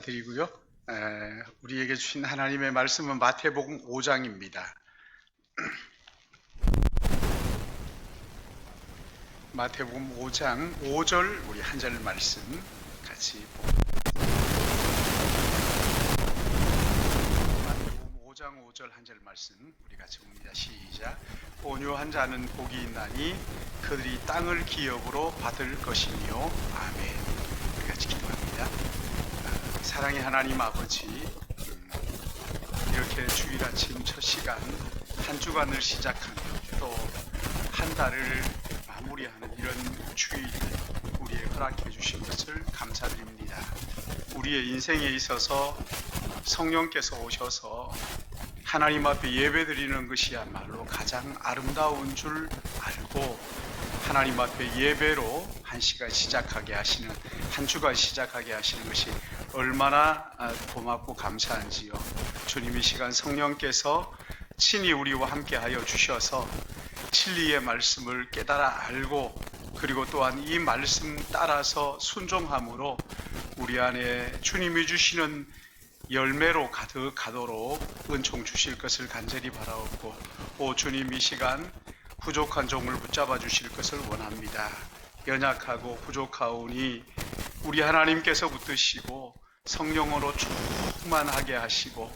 드리고요. 우리에게 주신 하나님의 말씀은 마태복음 5장입니다. 마태복음 5장 5절 우리 한 절 말씀 같이 마태복음 5장 5절 한 절 말씀 우리 같이 봅니다. 시작. 온유한 자는 복이 있나니 그들이 땅을 기업으로 받을 것이며. 아멘. 우리 같이 기도합니다. 사랑의 하나님 아버지, 이렇게 주일 아침 첫 시간 한 주간을 시작하며 또 한 달을 마무리하는 이런 주일 우리의 허락해 주신 것을 감사드립니다. 우리의 인생에 있어서 성령께서 오셔서 하나님 앞에 예배드리는 것이야말로 가장 아름다운 줄 알고 하나님 앞에 예배로 한 시간 시작하게 하시는, 한 주간 시작하게 하시는 것이 얼마나 고맙고 감사한지요. 주님, 이 시간 성령께서 친히 우리와 함께 하여 주셔서 진리의 말씀을 깨달아 알고 그리고 또한 이 말씀 따라서 순종함으로 우리 안에 주님이 주시는 열매로 가득하도록 은총 주실 것을 간절히 바라옵고, 오 주님, 이 시간 부족한 종을 붙잡아 주실 것을 원합니다. 연약하고 부족하오니 우리 하나님께서 붙드시고 성령으로 충만하게 하시고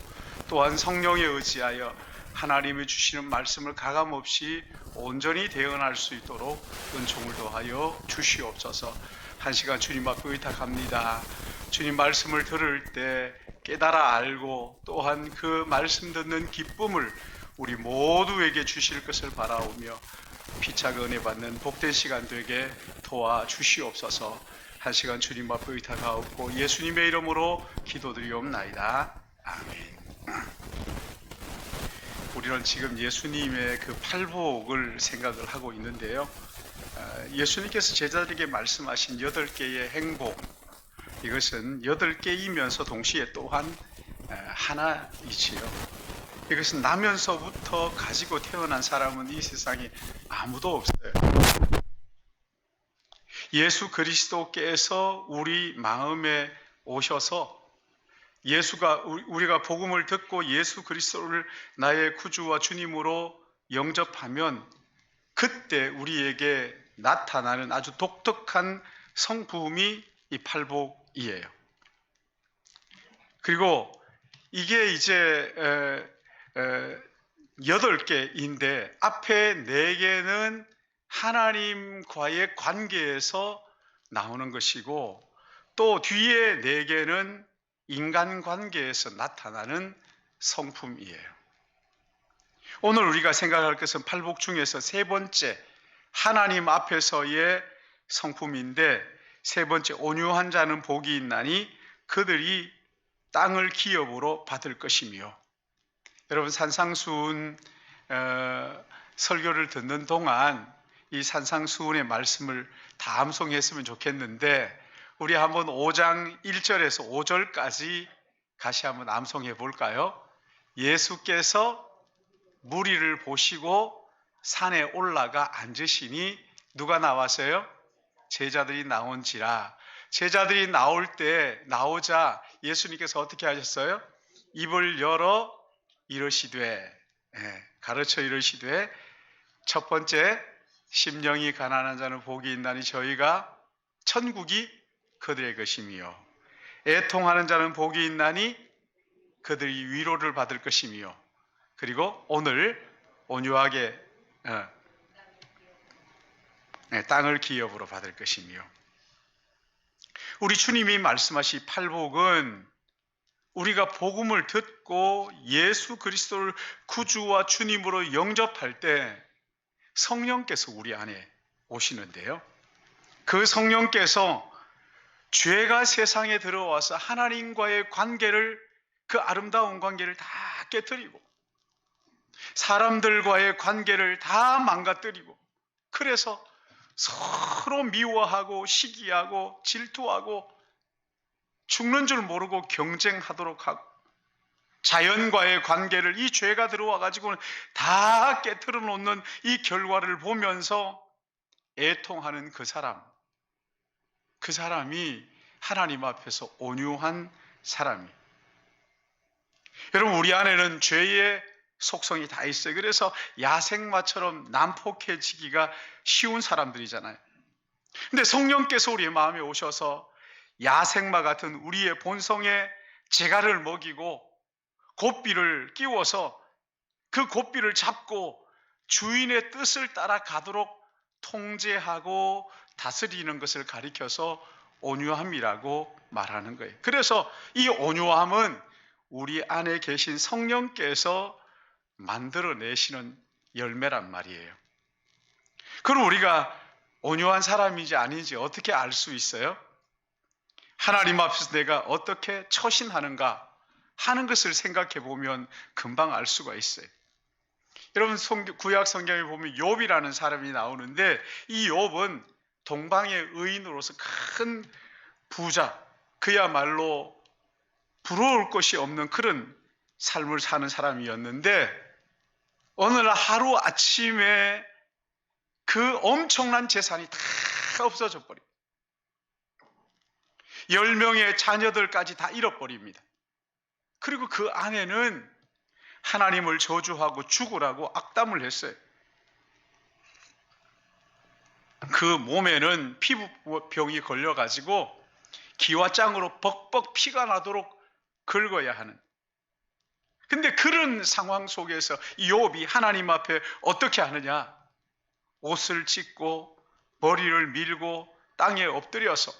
또한 성령에 의지하여 하나님이 주시는 말씀을 가감없이 온전히 대응할 수 있도록 은총을 더하여 주시옵소서. 한 시간 주님 앞에 의탁합니다. 주님 말씀을 들을 때 깨달아 알고 또한 그 말씀 듣는 기쁨을 우리 모두에게 주실 것을 바라오며 피차게 은혜 받는 복된 시간 되게 도와주시옵소서. 한 시간 주님 앞에 의탁하옵고 예수님의 이름으로 기도드리옵나이다. 아멘. 우리는 지금 예수님의 그 팔복을 생각을 하고 있는데요. 예수님께서 제자들에게 말씀하신 8개의 행복, 이것은 8개이면서 동시에 또한 하나이지요. 이것은 나면서부터 가지고 태어난 사람은 이 세상에 아무도 없어요. 예수 그리스도께서 우리 마음에 오셔서 우리가 복음을 듣고 예수 그리스도를 나의 구주와 주님으로 영접하면 그때 우리에게 나타나는 아주 독특한 성품이 이 팔복이에요. 그리고 이게 이제 8개인데 앞에 4개는 하나님과의 관계에서 나오는 것이고 또 뒤에 4개는 인간관계에서 나타나는 성품이에요. 오늘 우리가 생각할 것은 팔복 중에서 3번째 하나님 앞에서의 성품인데, 3번째 온유한 자는 복이 있나니 그들이 땅을 기업으로 받을 것이며. 여러분, 산상수훈 설교를 듣는 동안 이 산상수훈의 말씀을 다 암송했으면 좋겠는데 우리 한번 5장 1절에서 5절까지 같이 한번 암송해 볼까요? 예수께서 무리를 보시고 산에 올라가 앉으시니 누가 나왔어요? 제자들이 나온지라. 제자들이 나오자 예수님께서 어떻게 하셨어요? 입을 열어 이르시되, 가르쳐 이르시되, 첫 번째, 심령이 가난한 자는 복이 있나니 저희가 천국이 그들의 것이며, 애통하는 자는 복이 있나니 그들이 위로를 받을 것이며, 그리고 오늘 온유하게 땅을 기업으로 받을 것이며. 우리 주님이 말씀하신 팔복은 우리가 복음을 듣고 예수 그리스도를 구주와 주님으로 영접할 때 성령께서 우리 안에 오시는데요. 그 성령께서 죄가 세상에 들어와서 하나님과의 관계를, 그 아름다운 관계를 다 깨뜨리고 사람들과의 관계를 다 망가뜨리고, 그래서 서로 미워하고 시기하고 질투하고 죽는 줄 모르고 경쟁하도록 하고, 자연과의 관계를 이 죄가 들어와 가지고는 다 깨뜨려 놓는 이 결과를 보면서 애통하는 그 사람이 하나님 앞에서 온유한 사람이. 여러분, 우리 안에는 죄의 속성이 다 있어요. 그래서 야생마처럼 난폭해지기가 쉬운 사람들이잖아요. 근데 성령께서 우리의 마음에 오셔서 야생마 같은 우리의 본성에 재갈을 먹이고 고삐를 끼워서 그 고삐를 잡고 주인의 뜻을 따라 가도록 통제하고 다스리는 것을 가리켜서 온유함이라고 말하는 거예요. 그래서 이 온유함은 우리 안에 계신 성령께서 만들어내시는 열매란 말이에요. 그럼 우리가 온유한 사람인지 아닌지 어떻게 알 수 있어요? 하나님 앞에서 내가 어떻게 처신하는가 하는 것을 생각해 보면 금방 알 수가 있어요. 여러분, 구약 성경에 보면 욥이라는 사람이 나오는데 이 욥은 동방의 의인으로서 큰 부자, 그야말로 부러울 것이 없는 그런 삶을 사는 사람이었는데 어느 날 하루 아침에 그 엄청난 재산이 다 없어져 버립니다. 10명의 자녀들까지 다 잃어버립니다. 그리고 그 아내는 하나님을 저주하고 죽으라고 악담을 했어요. 그 몸에는 피부병이 걸려가지고 기와장으로 벅벅 피가 나도록 긁어야 하는. 근데 그런 상황 속에서 욥이 하나님 앞에 어떻게 하느냐? 옷을 찢고 머리를 밀고 땅에 엎드려서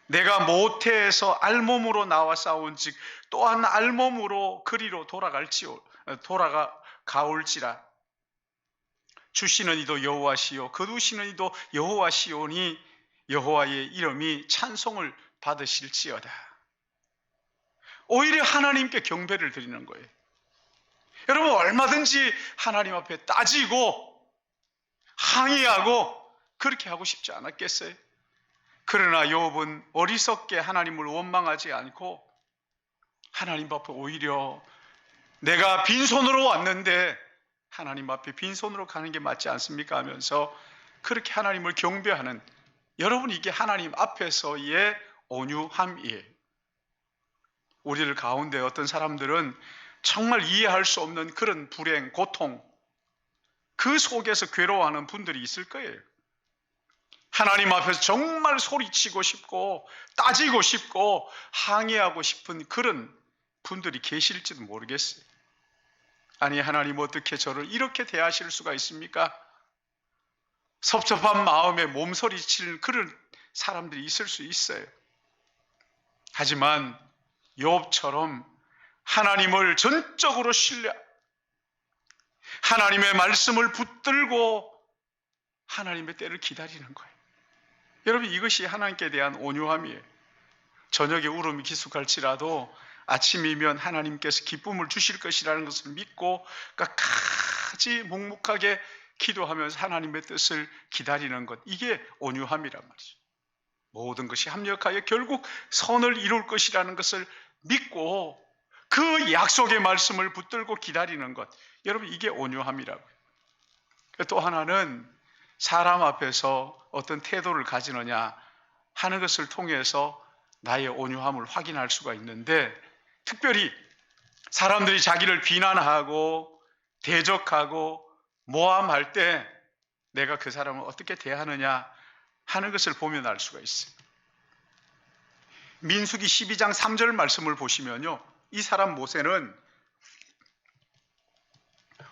내가 모태에서 알몸으로 나와 싸운즉 또한 알몸으로 그리로 돌아가올지라. 주시는 이도 여호와시요 거두시는 이도 여호와시오니 여호와의 이름이 찬송을 받으실지어다. 오히려 하나님께 경배를 드리는 거예요. 여러분, 얼마든지 하나님 앞에 따지고 항의하고 그렇게 하고 싶지 않았겠어요? 그러나 욥은 어리석게 하나님을 원망하지 않고 하나님 앞에 오히려 내가 빈손으로 왔는데 하나님 앞에 빈손으로 가는 게 맞지 않습니까? 하면서 그렇게 하나님을 경배하는, 여러분, 이게 하나님 앞에서의 온유함이에요. 우리들 가운데 어떤 사람들은 정말 이해할 수 없는 그런 불행, 고통, 그 속에서 괴로워하는 분들이 있을 거예요. 하나님 앞에서 정말 소리치고 싶고 따지고 싶고 항의하고 싶은 그런 분들이 계실지도 모르겠어요. 아니, 하나님 어떻게 저를 이렇게 대하실 수가 있습니까? 섭섭한 마음에 몸서리치는 그런 사람들이 있을 수 있어요. 하지만 욥처럼 하나님을 전적으로 신뢰, 하나님의 말씀을 붙들고 하나님의 때를 기다리는 거예요. 여러분, 이것이 하나님께 대한 온유함이에요. 저녁에 울음이 기숙할지라도 아침이면 하나님께서 기쁨을 주실 것이라는 것을 믿고 끝까지 묵묵하게 기도하면서 하나님의 뜻을 기다리는 것, 이게 온유함이란 말이죠. 모든 것이 합력하여 결국 선을 이룰 것이라는 것을 믿고 그 약속의 말씀을 붙들고 기다리는 것, 여러분, 이게 온유함이라고요. 또 하나는 사람 앞에서 어떤 태도를 가지느냐 하는 것을 통해서 나의 온유함을 확인할 수가 있는데, 특별히 사람들이 자기를 비난하고 대적하고 모함할 때 내가 그 사람을 어떻게 대하느냐 하는 것을 보면 알 수가 있어요. 민수기 12장 3절 말씀을 보시면요, 이 사람 모세는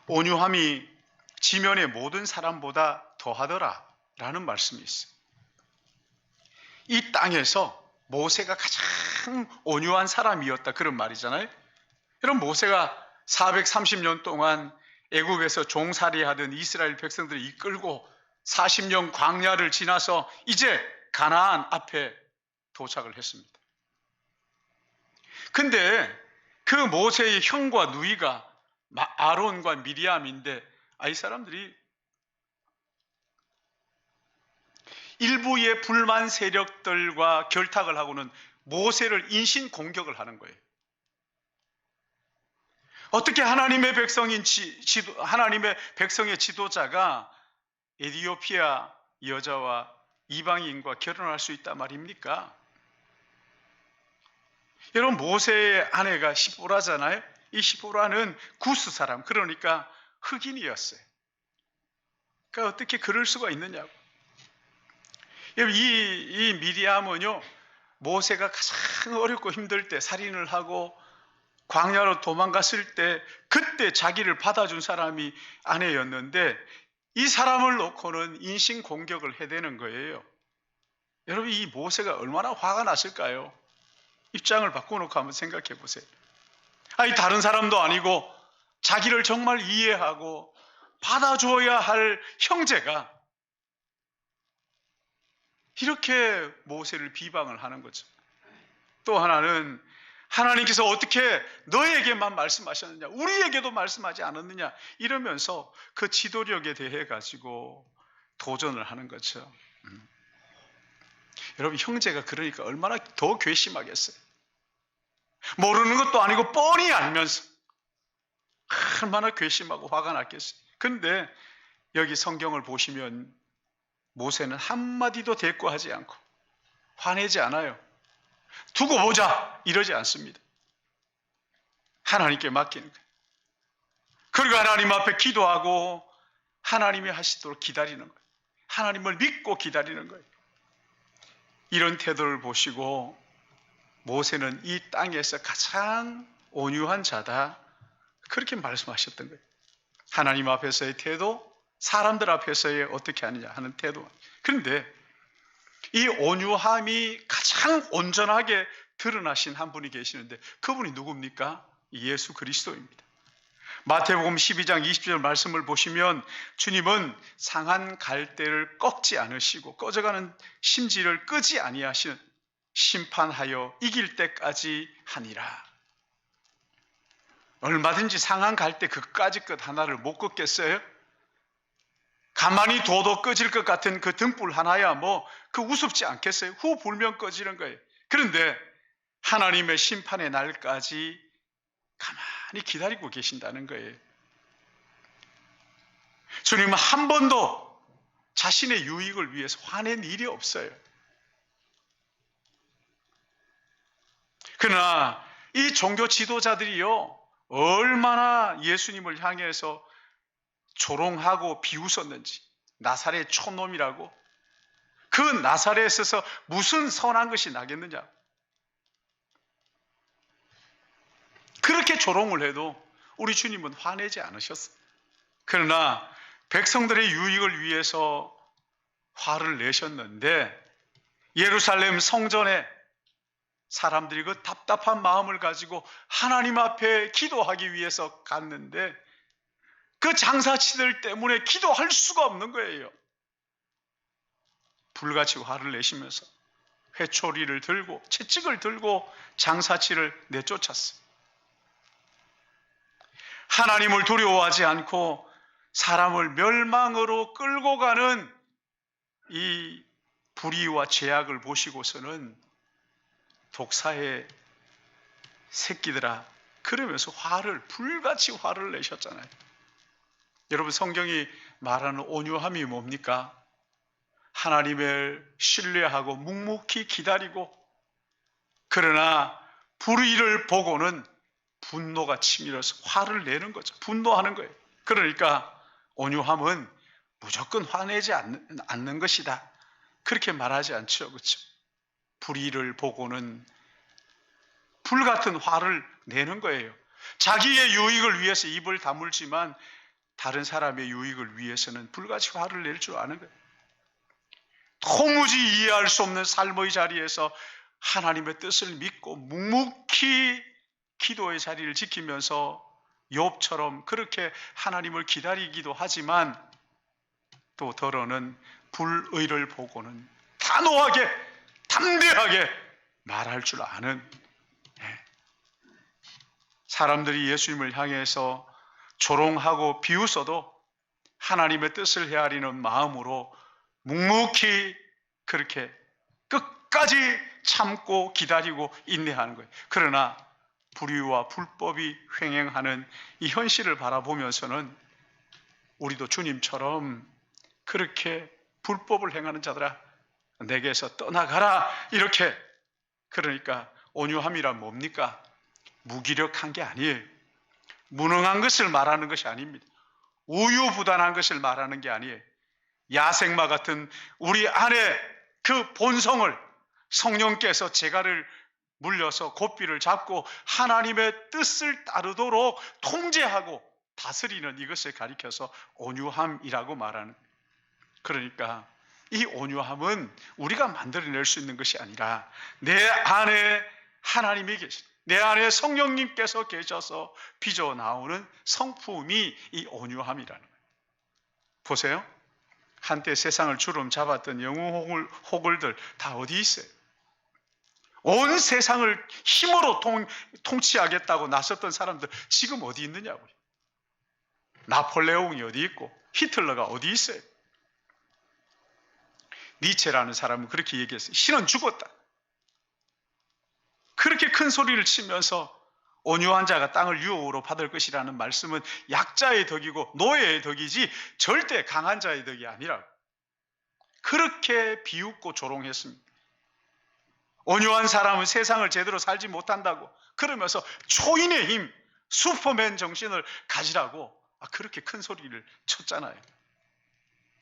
온유함이 지면의 모든 사람보다 더하더라 라는 말씀이 있어요. 이 땅에서 모세가 가장 온유한 사람이었다, 그런 말이잖아요. 여러분, 모세가 430년 동안 애굽에서 종살이하던 이스라엘 백성들을 이끌고 40년 광야를 지나서 이제 가나안 앞에 도착을 했습니다. 근데 그 모세의 형과 누이가 아론과 미리암인데, 이 사람들이 일부의 불만 세력들과 결탁을 하고는 모세를 인신 공격을 하는 거예요. 어떻게 하나님의 하나님의 백성의 지도자가 에티오피아 여자와 이방인과 결혼할 수 있단 말입니까? 여러분, 모세의 아내가 시보라잖아요. 이 시보라는 구스 사람, 그러니까 흑인이었어요. 그러니까 어떻게 그럴 수가 있느냐고. 여러분, 이 미리암은요, 모세가 가장 어렵고 힘들 때, 살인을 하고 광야로 도망갔을 때, 그때 자기를 받아준 사람이 아내였는데, 이 사람을 놓고는 인신 공격을 해대는 거예요. 여러분, 이 모세가 얼마나 화가 났을까요? 입장을 바꿔놓고 한번 생각해 보세요. 아니, 다른 사람도 아니고 자기를 정말 이해하고 받아줘야 할 형제가 이렇게 모세를 비방을 하는 거죠. 또 하나는 하나님께서 어떻게 너에게만 말씀하셨느냐, 우리에게도 말씀하지 않았느냐, 이러면서 그 지도력에 대해 가지고 도전을 하는 거죠. 여러분, 형제가 그러니까 얼마나 더 괘씸하겠어요. 모르는 것도 아니고 뻔히 알면서 얼마나 괘씸하고 화가 났겠어요. 그런데 여기 성경을 보시면 모세는 한마디도 대꾸하지 않고 화내지 않아요. 두고 보자 이러지 않습니다. 하나님께 맡기는 거예요. 그리고 하나님 앞에 기도하고 하나님이 하시도록 기다리는 거예요. 하나님을 믿고 기다리는 거예요. 이런 태도를 보시고 모세는 이 땅에서 가장 온유한 자다, 그렇게 말씀하셨던 거예요. 하나님 앞에서의 태도, 사람들 앞에서의 어떻게 하느냐 하는 태도. 그런데 이 온유함이 가장 온전하게 드러나신 한 분이 계시는데, 그분이 누굽니까? 예수 그리스도입니다. 마태복음 12장 20절 말씀을 보시면 주님은 상한 갈대를 꺾지 않으시고 꺼져가는 심지를 끄지 아니하시는, 심판하여 이길 때까지 하니라. 얼마든지 상한 갈대 그까지 끝 하나를 못 꺾겠어요? 가만히 둬도 꺼질 것 같은 그 등불 하나야 뭐 그 우습지 않겠어요? 후 불면 꺼지는 거예요. 그런데 하나님의 심판의 날까지 가만히 기다리고 계신다는 거예요. 주님은 한 번도 자신의 유익을 위해서 화낸 일이 없어요. 그러나 이 종교 지도자들이요, 얼마나 예수님을 향해서 조롱하고 비웃었는지, 나사렛 촌놈이라고. 그 나사렛에서 무슨 선한 것이 나겠느냐. 그렇게 조롱을 해도 우리 주님은 화내지 않으셨어요. 그러나 백성들의 유익을 위해서 화를 내셨는데, 예루살렘 성전에 사람들이 그 답답한 마음을 가지고 하나님 앞에 기도하기 위해서 갔는데, 그 장사치들 때문에 기도할 수가 없는 거예요. 불같이 화를 내시면서 회초리를 들고 채찍을 들고 장사치를 내쫓았어요. 하나님을 두려워하지 않고 사람을 멸망으로 끌고 가는 이 불의와 죄악을 보시고서는 독사의 새끼들아, 그러면서 불같이 화를 내셨잖아요. 여러분, 성경이 말하는 온유함이 뭡니까? 하나님을 신뢰하고 묵묵히 기다리고, 그러나 불의를 보고는 분노가 치밀어서 화를 내는 거죠. 분노하는 거예요. 그러니까 온유함은 무조건 화내지 않는 것이다, 그렇게 말하지 않죠. 그렇죠? 불의를 보고는 불같은 화를 내는 거예요. 자기의 유익을 위해서 입을 다물지만 다른 사람의 유익을 위해서는 불같이 화를 낼 줄 아는 거예요. 도무지 이해할 수 없는 삶의 자리에서 하나님의 뜻을 믿고 묵묵히 기도의 자리를 지키면서 욥처럼 그렇게 하나님을 기다리기도 하지만, 또 더러는 불의를 보고는 단호하게 담대하게 말할 줄 아는, 사람들이 예수님을 향해서 조롱하고 비웃어도 하나님의 뜻을 헤아리는 마음으로 묵묵히 그렇게 끝까지 참고 기다리고 인내하는 거예요. 그러나 불의와 불법이 횡행하는 이 현실을 바라보면서는 우리도 주님처럼 그렇게 불법을 행하는 자들아 내게서 떠나가라, 이렇게, 그러니까 온유함이란 뭡니까? 무기력한 게 아니에요. 무능한 것을 말하는 것이 아닙니다. 우유부단한 것을 말하는 게 아니에요. 야생마 같은 우리 안에 그 본성을 성령께서 제가를 물려서 고삐를 잡고 하나님의 뜻을 따르도록 통제하고 다스리는 이것을 가리켜서 온유함이라고 말하는. 그러니까 이 온유함은 우리가 만들어낼 수 있는 것이 아니라 내 안에 하나님이 계신, 내 안에 성령님께서 계셔서 빚어 나오는 성품이 이 온유함이라는 거예요. 보세요. 한때 세상을 주름 잡았던 영웅 호글들 다 어디 있어요? 온 세상을 힘으로 통치하겠다고 나섰던 사람들 지금 어디 있느냐고요. 나폴레옹이 어디 있고 히틀러가 어디 있어요? 니체라는 사람은 그렇게 얘기했어요. 신은 죽었다. 그렇게 큰 소리를 치면서 온유한 자가 땅을 유업으로 받을 것이라는 말씀은 약자의 덕이고 노예의 덕이지 절대 강한 자의 덕이 아니라고. 그렇게 비웃고 조롱했습니다. 온유한 사람은 세상을 제대로 살지 못한다고 그러면서 초인의 힘, 슈퍼맨 정신을 가지라고 그렇게 큰 소리를 쳤잖아요.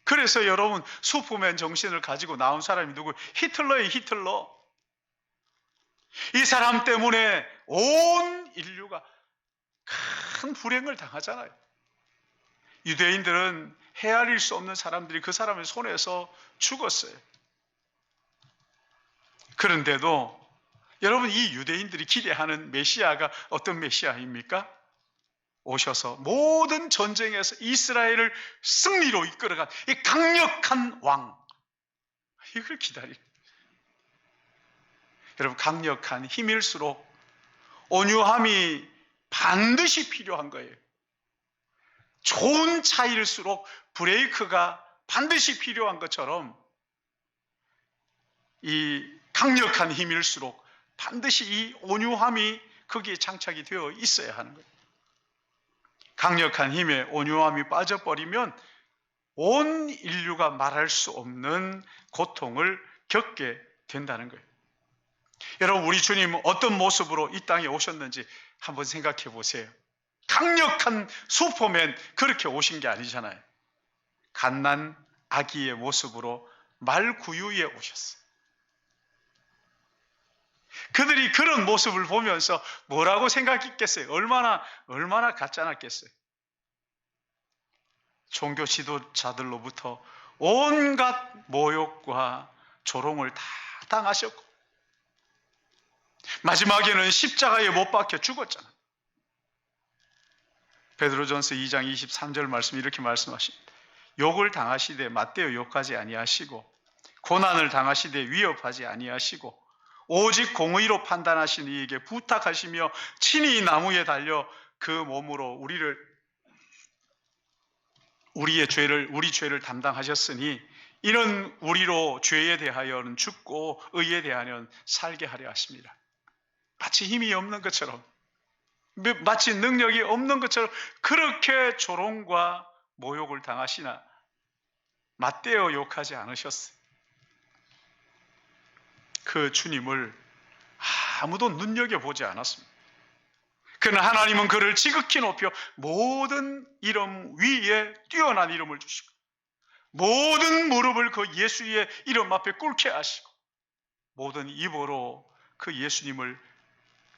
그래서 여러분 슈퍼맨 정신을 가지고 나온 사람이 누구? 히틀러의 히틀러. 이 사람 때문에 온 인류가 큰 불행을 당하잖아요. 유대인들은 헤아릴 수 없는 사람들이 그 사람의 손에서 죽었어요. 그런데도 여러분 이 유대인들이 기대하는 메시아가 어떤 메시아입니까? 오셔서 모든 전쟁에서 이스라엘을 승리로 이끌어간 이 강력한 왕, 이걸 기다리는. 여러분 강력한 힘일수록 온유함이 반드시 필요한 거예요. 좋은 차일수록 브레이크가 반드시 필요한 것처럼 이 강력한 힘일수록 반드시 이 온유함이 거기에 장착이 되어 있어야 하는 거예요. 강력한 힘에 온유함이 빠져버리면 온 인류가 말할 수 없는 고통을 겪게 된다는 거예요. 여러분 우리 주님은 어떤 모습으로 이 땅에 오셨는지 한번 생각해 보세요. 강력한 슈퍼맨 그렇게 오신 게 아니잖아요. 갓난 아기의 모습으로 말구유에 오셨어요. 그들이 그런 모습을 보면서 뭐라고 생각했겠어요? 얼마나 가짜났겠어요? 종교 지도자들로부터 온갖 모욕과 조롱을 다 당하셨고 마지막에는 십자가에 못 박혀 죽었잖아요. 베드로전서 2장 23절 말씀 이렇게 말씀하십니다. 욕을 당하시되 맞대어 욕하지 아니하시고 고난을 당하시되 위협하지 아니하시고 오직 공의로 판단하신 이에게 부탁하시며 친히 나무에 달려 그 몸으로 우리 죄를 담당하셨으니 이는 우리로 죄에 대하여는 죽고 의에 대하여는 살게 하려 하십니다. 마치 힘이 없는 것처럼 마치 능력이 없는 것처럼 그렇게 조롱과 모욕을 당하시나 맞대어 욕하지 않으셨어요. 그 주님을 아무도 눈여겨보지 않았습니다. 그러나 하나님은 그를 지극히 높여 모든 이름 위에 뛰어난 이름을 주시고 모든 무릎을 그 예수의 이름 앞에 꿇게 하시고 모든 입으로 그 예수님을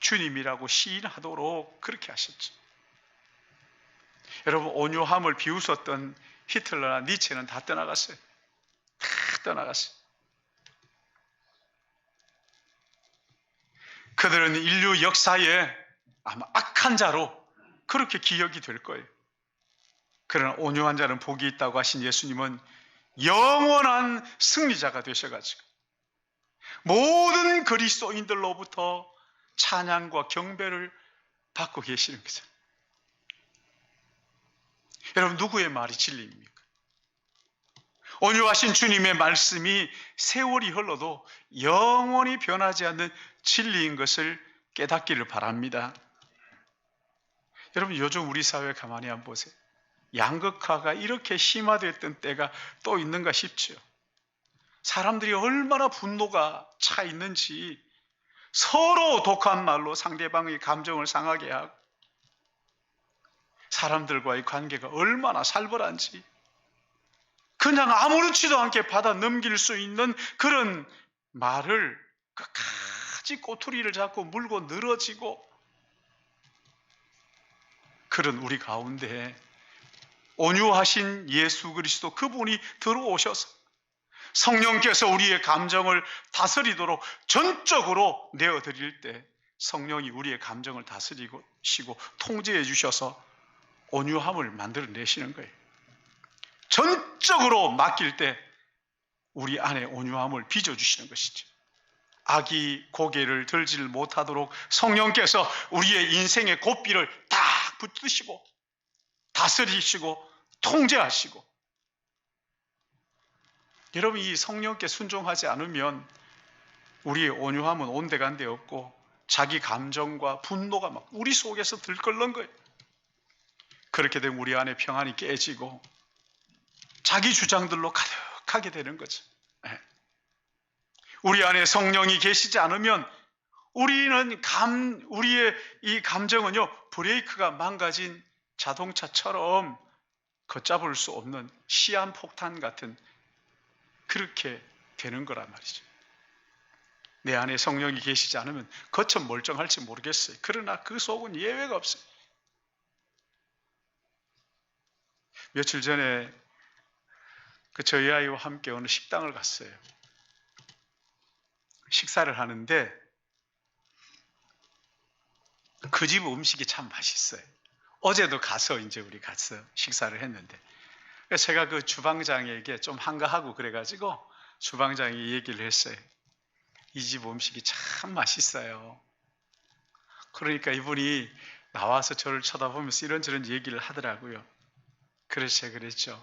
주님이라고 시인하도록 그렇게 하셨죠. 여러분 온유함을 비웃었던 히틀러나 니체는 다 떠나갔어요. 다 떠나갔어요. 그들은 인류 역사에 아마 악한 자로 그렇게 기억이 될 거예요. 그러나 온유한 자는 복이 있다고 하신 예수님은 영원한 승리자가 되셔가지고 모든 그리스도인들로부터 찬양과 경배를 받고 계시는 거죠. 여러분 누구의 말이 진리입니까? 온유하신 주님의 말씀이 세월이 흘러도 영원히 변하지 않는 진리인 것을 깨닫기를 바랍니다. 여러분 요즘 우리 사회 가만히 한번 보세요. 양극화가 이렇게 심화됐던 때가 또 있는가 싶죠. 사람들이 얼마나 분노가 차 있는지 서로 독한 말로 상대방의 감정을 상하게 하고 사람들과의 관계가 얼마나 살벌한지 그냥 아무렇지도 않게 받아 넘길 수 있는 그런 말을 끝까지 꼬투리를 잡고 물고 늘어지고 그런 우리 가운데 온유하신 예수 그리스도 그분이 들어오셔서 성령께서 우리의 감정을 다스리도록 전적으로 내어드릴 때 성령이 우리의 감정을 다스리시고 통제해 주셔서 온유함을 만들어내시는 거예요. 전적으로 맡길 때 우리 안에 온유함을 빚어주시는 것이죠. 악이 고개를 들지를 못하도록 성령께서 우리의 인생의 고삐를 딱 붙드시고 다스리시고 통제하시고 여러분 이 성령께 순종하지 않으면 우리의 온유함은 온데간데 없고 자기 감정과 분노가 막 우리 속에서 들끓는 거예요. 그렇게 되면 우리 안에 평안이 깨지고 자기 주장들로 가득하게 되는 거죠. 우리 안에 성령이 계시지 않으면 우리의 이 감정은요 브레이크가 망가진 자동차처럼 걷잡을 수 없는 시한폭탄 같은 그렇게 되는 거란 말이죠. 내 안에 성령이 계시지 않으면 겉은 멀쩡할지 모르겠어요. 그러나 그 속은 예외가 없어요. 며칠 전에 저희 아이와 함께 어느 식당을 갔어요. 식사를 하는데 그 집 음식이 참 맛있어요. 어제도 가서 우리 가서 식사를 했는데 제가 그 주방장에게 좀 한가하고 그래가지고 주방장이 얘기를 했어요. 이 집 음식이 참 맛있어요. 그러니까 이분이 나와서 저를 쳐다보면서 이런저런 얘기를 하더라고요. 그래서 제가 그랬죠.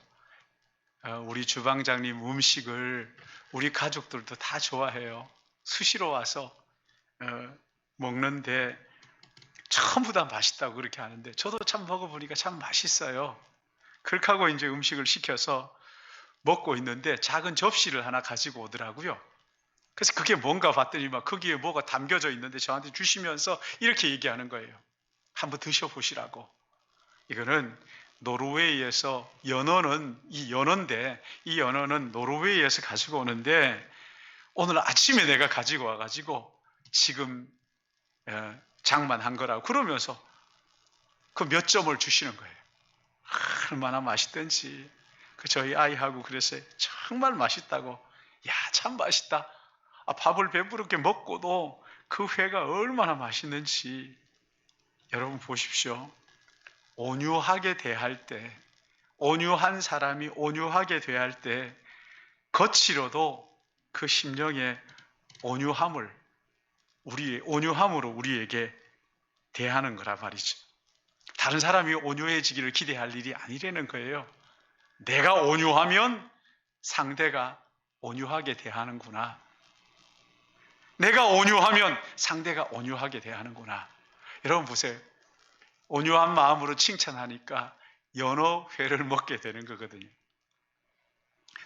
우리 주방장님 음식을 우리 가족들도 다 좋아해요. 수시로 와서 먹는데 전부 다 맛있다고 그렇게 하는데 저도 참 먹어보니까 참 맛있어요. 그렇게 하고 음식을 시켜서 먹고 있는데 작은 접시를 하나 가지고 오더라고요. 그래서 그게 뭔가 봤더니 막 거기에 뭐가 담겨져 있는데 저한테 주시면서 이렇게 얘기하는 거예요. 한번 드셔보시라고. 이거는 노르웨이에서 연어인데 이 연어는 노르웨이에서 가지고 오는데 오늘 아침에 내가 가지고 와가지고 지금 장만한 거라고 그러면서 그 몇 점을 주시는 거예요. 얼마나 맛있던지 저희 아이하고 그랬어요. 정말 맛있다고. 야, 참 맛있다. 밥을 배부르게 먹고도 그 회가 얼마나 맛있는지 여러분 보십시오. 온유하게 대할 때, 온유한 사람이 온유하게 대할 때 거칠어도 그 심령의 온유함으로 우리에게 대하는 거라 말이죠. 다른 사람이 온유해지기를 기대할 일이 아니라는 거예요. 내가 온유하면 상대가 온유하게 대하는구나. 내가 온유하면 상대가 온유하게 대하는구나. 여러분 보세요. 온유한 마음으로 칭찬하니까 연어회를 먹게 되는 거거든요.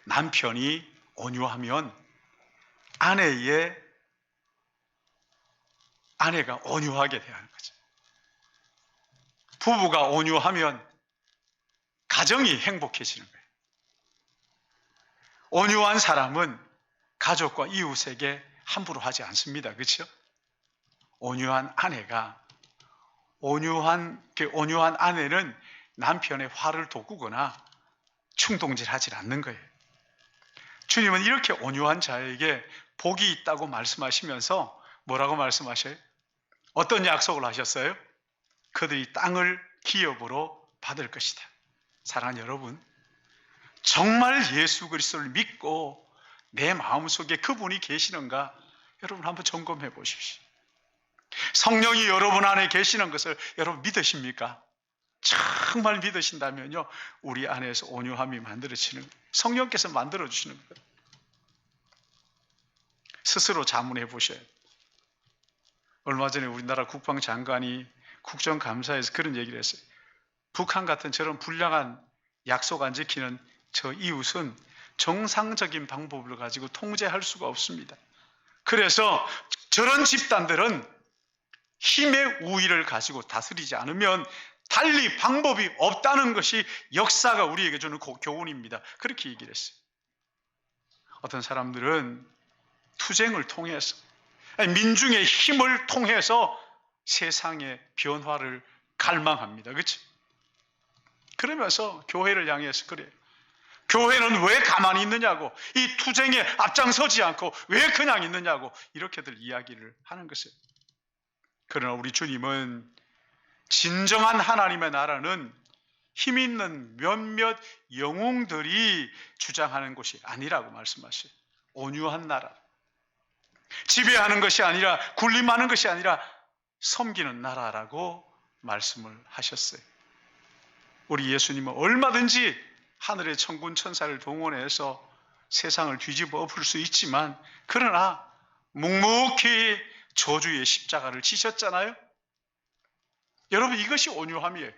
남편이 온유하면 아내가 온유하게 대하는 거죠. 부부가 온유하면 가정이 행복해지는 거예요. 온유한 사람은 가족과 이웃에게 함부로 하지 않습니다. 그렇죠? 온유한 아내는 남편의 화를 돋구거나 충동질하지 않는 거예요. 주님은 이렇게 온유한 자에게 복이 있다고 말씀하시면서 뭐라고 말씀하셔요? 어떤 약속을 하셨어요? 그들이 땅을 기업으로 받을 것이다. 사랑하는 여러분, 정말 예수 그리스도를 믿고 내 마음속에 그분이 계시는가? 여러분 한번 점검해 보십시오. 성령이 여러분 안에 계시는 것을 여러분 믿으십니까? 정말 믿으신다면요, 우리 안에서 온유함이 만들어지는 거예요. 성령께서 만들어주시는 거예요. 스스로 자문해 보셔야 돼요. 얼마 전에 우리나라 국방장관이 국정감사에서 그런 얘기를 했어요. 북한 같은 저런 불량한 약속 안 지키는 저 이웃은 정상적인 방법을 가지고 통제할 수가 없습니다. 그래서 저런 집단들은 힘의 우위를 가지고 다스리지 않으면 달리 방법이 없다는 것이 역사가 우리에게 주는 교훈입니다. 그렇게 얘기를 했어요. 어떤 사람들은 투쟁을 통해서, 민중의 힘을 통해서 세상의 변화를 갈망합니다. 그렇죠? 그러면서 교회를 향해서 그래요. 교회는 왜 가만히 있느냐고, 이 투쟁에 앞장서지 않고 왜 그냥 있느냐고 이렇게들 이야기를 하는 것이에요. 그러나 우리 주님은 진정한 하나님의 나라는 힘 있는 몇몇 영웅들이 주장하는 것이 아니라고 말씀하셔요. 온유한 나라, 지배하는 것이 아니라, 군림하는 것이 아니라 섬기는 나라라고 말씀을 하셨어요. 우리 예수님은 얼마든지 하늘의 천군 천사를 동원해서 세상을 뒤집어 엎을 수 있지만, 그러나 묵묵히 저주의 십자가를 지셨잖아요. 여러분, 이것이 온유함이에요.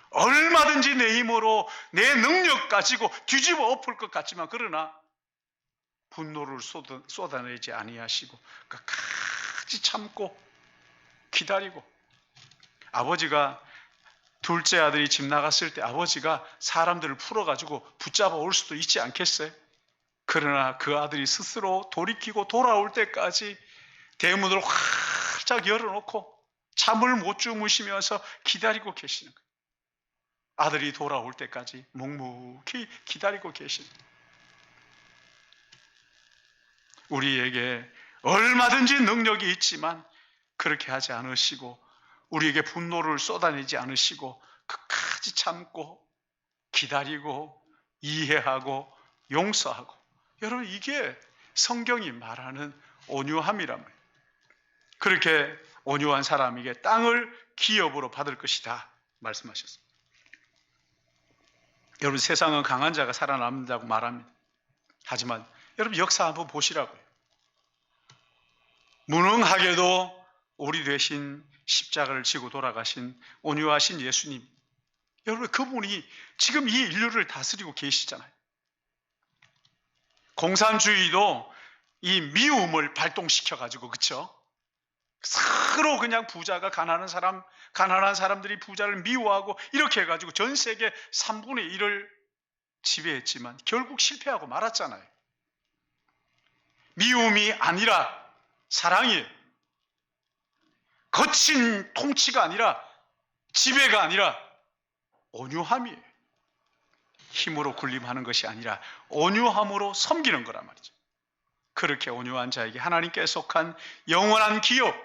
얼마든지 내 힘으로 내 능력 가지고 뒤집어 엎을 것 같지만, 그러나 분노를 쏟아내지 아니하시고 끝까지 참고 기다리고, 아버지가 둘째 아들이 집 나갔을 때 아버지가 사람들을 풀어가지고 붙잡아 올 수도 있지 않겠어요? 그러나 그 아들이 스스로 돌이키고 돌아올 때까지 대문을 활짝 열어놓고 잠을 못 주무시면서 기다리고 계시는 거예요. 아들이 돌아올 때까지 묵묵히 기다리고 계시는 거예요. 우리에게 얼마든지 능력이 있지만 그렇게 하지 않으시고, 우리에게 분노를 쏟아내지 않으시고 끝까지 참고 기다리고 이해하고 용서하고, 여러분, 이게 성경이 말하는 온유함이란 말이에요. 그렇게 온유한 사람에게 땅을 기업으로 받을 것이다 말씀하셨습니다. 여러분, 세상은 강한 자가 살아남는다고 말합니다. 하지만 여러분, 역사 한번 보시라고요. 무능하게도 우리 대신 십자가를 지고 돌아가신 온유하신 예수님, 여러분, 그분이 지금 이 인류를 다스리고 계시잖아요. 공산주의도 이 미움을 발동시켜가지고, 그쵸? 서로 그냥 부자가 가난한 사람들이 부자를 미워하고 이렇게 해가지고 전 세계 3분의 1을 지배했지만 결국 실패하고 말았잖아요. 미움이 아니라 사랑이에요. 거친 통치가 아니라, 지배가 아니라 온유함이에요. 힘으로 군림하는 것이 아니라 온유함으로 섬기는 거란 말이죠. 그렇게 온유한 자에게 하나님께 속한 영원한 기업,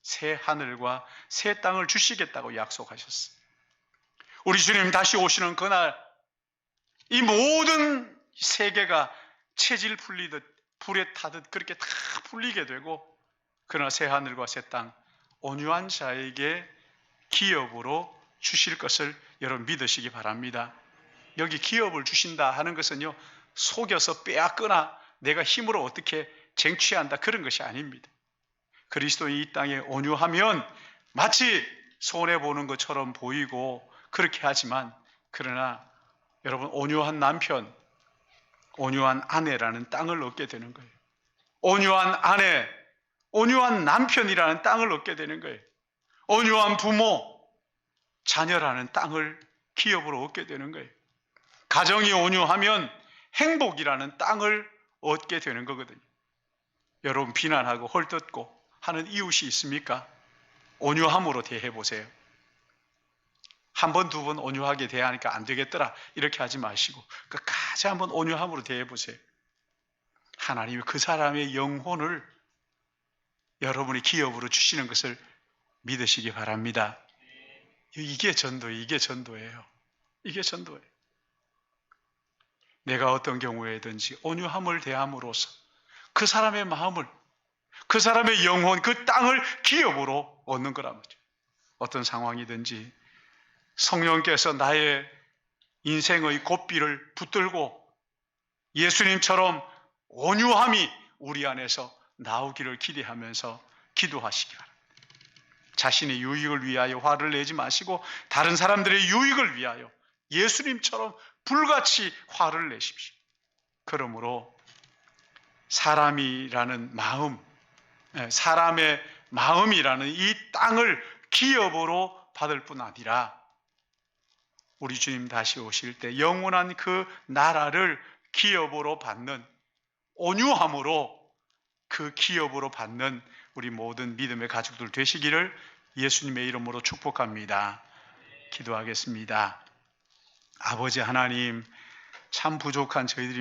새 하늘과 새 땅을 주시겠다고 약속하셨어요. 우리 주님 다시 오시는 그날, 이 모든 세계가 체질 풀리듯 불에 타듯 그렇게 다 풀리게 되고, 그러나 새 하늘과 새 땅, 온유한 자에게 기업으로 주실 것을 여러분 믿으시기 바랍니다. 여기 기업을 주신다 하는 것은요, 속여서 빼앗거나 내가 힘으로 어떻게 쟁취한다 그런 것이 아닙니다. 그리스도인이 이 땅에 온유하면 마치 손해보는 것처럼 보이고 그렇게 하지만, 그러나 여러분, 온유한 남편, 온유한 아내라는 땅을 얻게 되는 거예요. 온유한 아내, 온유한 남편이라는 땅을 얻게 되는 거예요. 온유한 부모, 자녀라는 땅을 기업으로 얻게 되는 거예요. 가정이 온유하면 행복이라는 땅을 얻게 되는 거거든요. 여러분, 비난하고 헐뜯고 하는 이웃이 있습니까? 온유함으로 대해보세요. 한 번, 두 번 온유하게 대하니까 안 되겠더라 이렇게 하지 마시고 끝까지 한번 온유함으로 대해보세요. 하나님이 그 사람의 영혼을 여러분이 기업으로 주시는 것을 믿으시기 바랍니다. 이게 전도예요. 이게 전도예요. 이게 전도예요. 내가 어떤 경우에든지 온유함을 대함으로써 그 사람의 마음을, 그 사람의 영혼, 그 땅을 기업으로 얻는 거란 말이죠. 어떤 상황이든지 성령께서 나의 인생의 고삐를 붙들고 예수님처럼 온유함이 우리 안에서 나오기를 기대하면서 기도하시기 바랍니다. 자신의 유익을 위하여 화를 내지 마시고 다른 사람들의 유익을 위하여 예수님처럼 불같이 화를 내십시오. 그러므로 사람이라는 마음, 사람의 마음이라는 이 땅을 기업으로 받을 뿐 아니라 우리 주님 다시 오실 때 영원한 그 나라를 기업으로 받는, 온유함으로 그 기업으로 받는 우리 모든 믿음의 가족들 되시기를 예수님의 이름으로 축복합니다. 기도하겠습니다. 아버지 하나님, 참 부족한 저희들이